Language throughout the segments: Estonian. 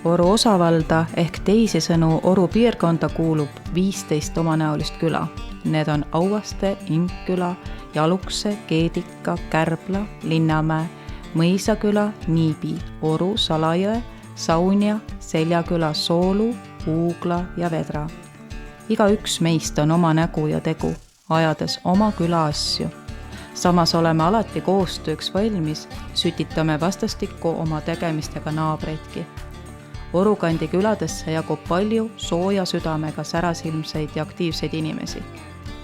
Oru osavalda ehk teisisõnu Oru piirkonda kuulub 15 omanäolist küla. Need on Auaste, Inküla, Jalukse, Keedika, Kärbla, Linnamäe, Mõisaküla, Niibi, Oru, Salajõe, Saunia, Seljaküla, Soolu, Uugla ja Vedra. Iga üks meist on oma nägu ja tegu, ajades oma küla asju. Samas oleme alati koostööks valmis, sütitame vastastikku oma tegemistega naabreidki. Orukandi küladesse jagub palju sooja südamega särasilmseid ja aktiivseid inimesi.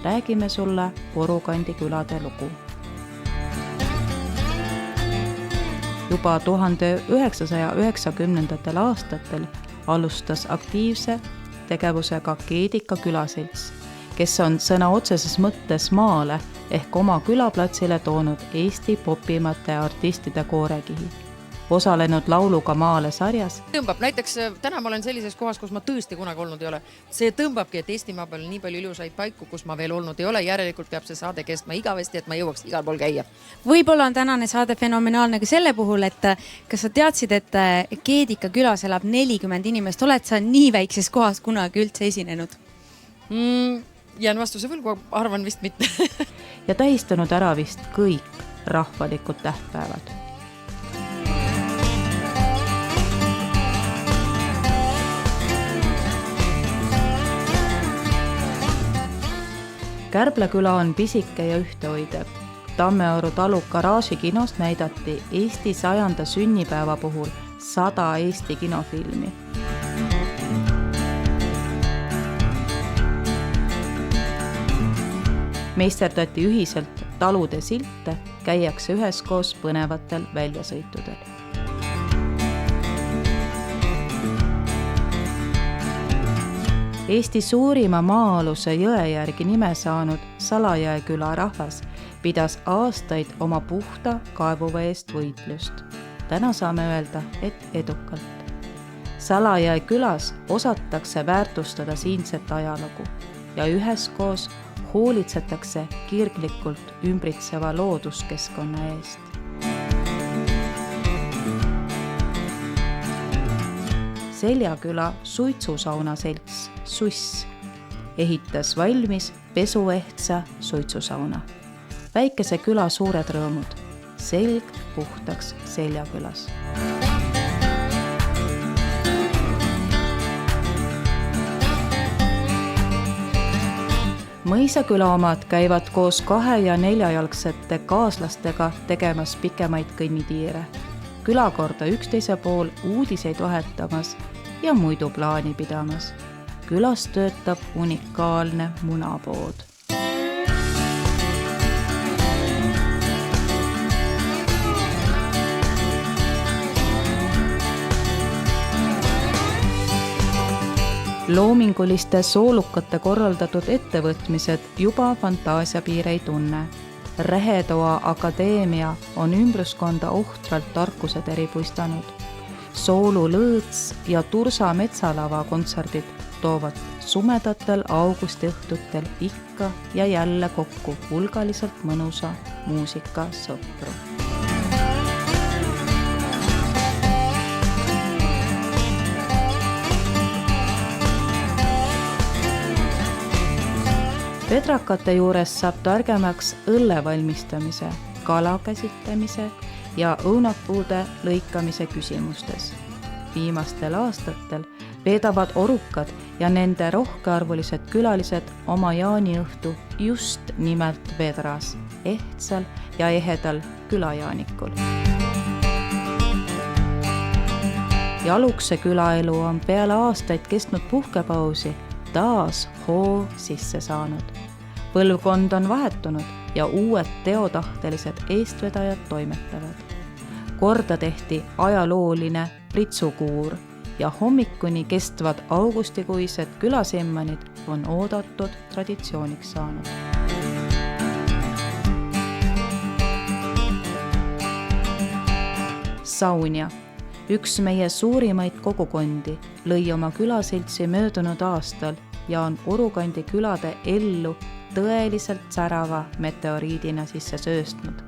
Räägime sulle Orukandi külade lugu. Juba 1990. aastatel alustas aktiivse tegevusega Keedika külaselts, kes on sõna otseses mõttes maale ehk oma külaplatsile toonud Eesti popimate artistide koorekihi. Osalenud lauluga maale sarjas. Tõmbab, näiteks täna ma olen sellises kohas, kus ma tõesti kunagi olnud ei ole. See tõmbabki, et Eestimaa peal nii palju ilusaid paiku, kus ma veel olnud ei ole. Järelikult peab see saade kestma igavesti, et ma jõuaks igal pool käia. Võib-olla on tänane saade fenomenaalne ka selle puhul, et kas sa teadsid, et Keedika külas elab 40 inimest. Oled sa nii väikses kohas kunagi üldse esinenud? Jään vastuse võlgu, arvan vist mitte. Ja tähistanud ära vist kõik rahvalikud tähtpäevad. Kärbla küla on pisike ja ühtehoidev. Tammeoru talu garaažikinost näidati Eesti 100. sünnipäeva puhul 100 Eesti kinofilmi. Meisterdati ühiselt talude silte, käiakse üheskoos põnevatel väljasõitudel. Eesti suurima maa-aluse jõe järgi nime saanud Salajõe küla rahvas pidas aastaid oma puhta kaevuvee eest võitlust. Täna saame öelda, et edukalt. Salajõe külas osatakse väärtustada siinset ajalugu ja üheskoos hoolitsetakse kirglikult ümbritseva looduskeskkonna eest. Seljaküla suitsusauna selts Suss ehitas valmis pesuehtsa suitsusauna. Väikese küla suured rõõmud. Selg puhtaks Seljakülas. Mõisaküla omad käivad koos 2- ja 4-jalgsete kaaslastega tegemas pikemaid kõnnitiire. Külakorda üksteise pool uudiseid vahetamas ja muidu plaani pidamas. Külas töötab unikaalne munapood. Loominguliste soolukate korraldatud ettevõtmised juba fantaasiapiire ei tunne. Rehetoa Akadeemia on ümbruskonda ohtralt tarkused eripuistanud. Soolu Lõõts ja Tursa metsalava kontserdid toovad sumedatel augustiõhtutel ikka ja jälle kokku hulgaliselt mõnusa muusika sõpru. Vedrakate juures saab targemaks õlle valmistamise, kala käsitlemise ja õunappuude lõikamise küsimustes. Viimastel aastatel veedavad orukad ja nende rohkearvulised külalised oma jaaniõhtu just nimelt Vedras, ehtsal ja ehedal külajaanikul. Jalukse külaelu on peale aastaid kestnud puhkepausi taas hoo sisse saanud. Põlvkond on vahetunud ja uued teotahtelised eestvedajad toimetavad. Korda tehti ajalooline pritsukuur ja hommikuni kestvad augustikuised külasemmanid on oodatud traditsiooniks saanud. Saunia, üks meie suurimaid kogukondi, lõi oma külaseltsi möödunud aastal ja on Orukandi külade ellu tõeliselt särava meteoriidina sisse sööstnud.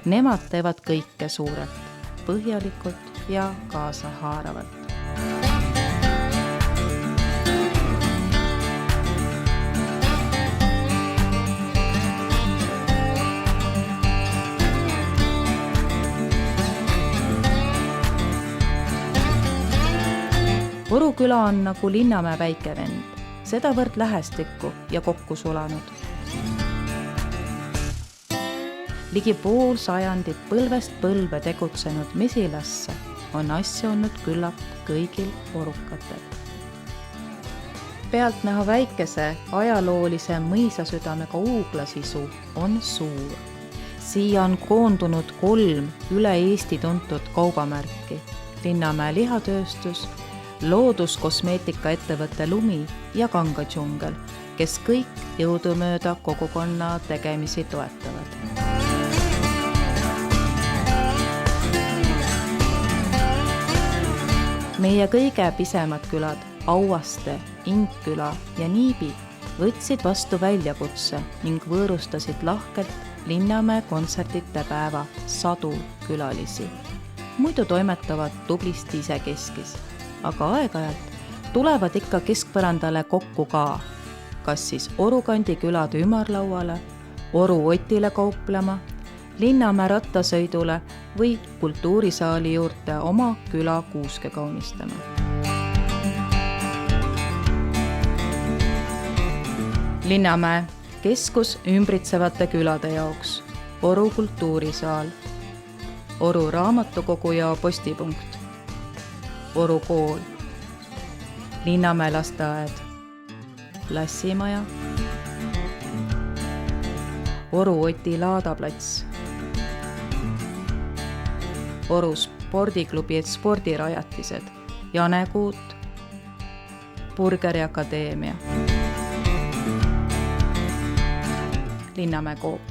Nemad teevad kõike suurelt, põhjalikult ja kaasahaaravalt. Oru küla on nagu Linnamäe väikevend, sedavõrd lähestikku ja kokku sulanud. Ligi pool sajandit põlvest põlve tegutsenud mesilasse on asja olnud küllap kõigil orukatel. Pealt näha väikese ajaloolise mõisasüdamega Uuglasisu on suur. Siia on koondunud 3 üle Eesti tuntud kaubamärki: Linnamäe lihatööstus, looduskosmeetika ettevõtte Lumi ja Kanga džungel, kes kõik jõudumööda kogukonna tegemisi toetavad. Meie kõige pisemad külad, Auaste, Inküla ja Niibi, võtsid vastu väljakutse ning võõrustasid lahkelt Linnamäe kontsertite päeva 100 külalisi. Muidu toimetavad tublisti isekeskis, aga aeg-ajalt tulevad ikka keskpõrandale kokku ka, kas siis Orukandi külade ümarlauale, Oru Otile kauplema, Linnamäe rattasõidule või kultuurisaali juurde oma küla kuuske kaunistama. Linnamäe keskus ümbritsevate külade jaoks, Oru kultuurisaal, Oru raamatukogu ja postipunkt, Oru kool, Linnamäe lasteaed, Lassimaja, Oru Oti laadaplats, Oru spordiklubi et spordirajatised, Janekuut, Burgeri akadeemia, Linnamäe Coop.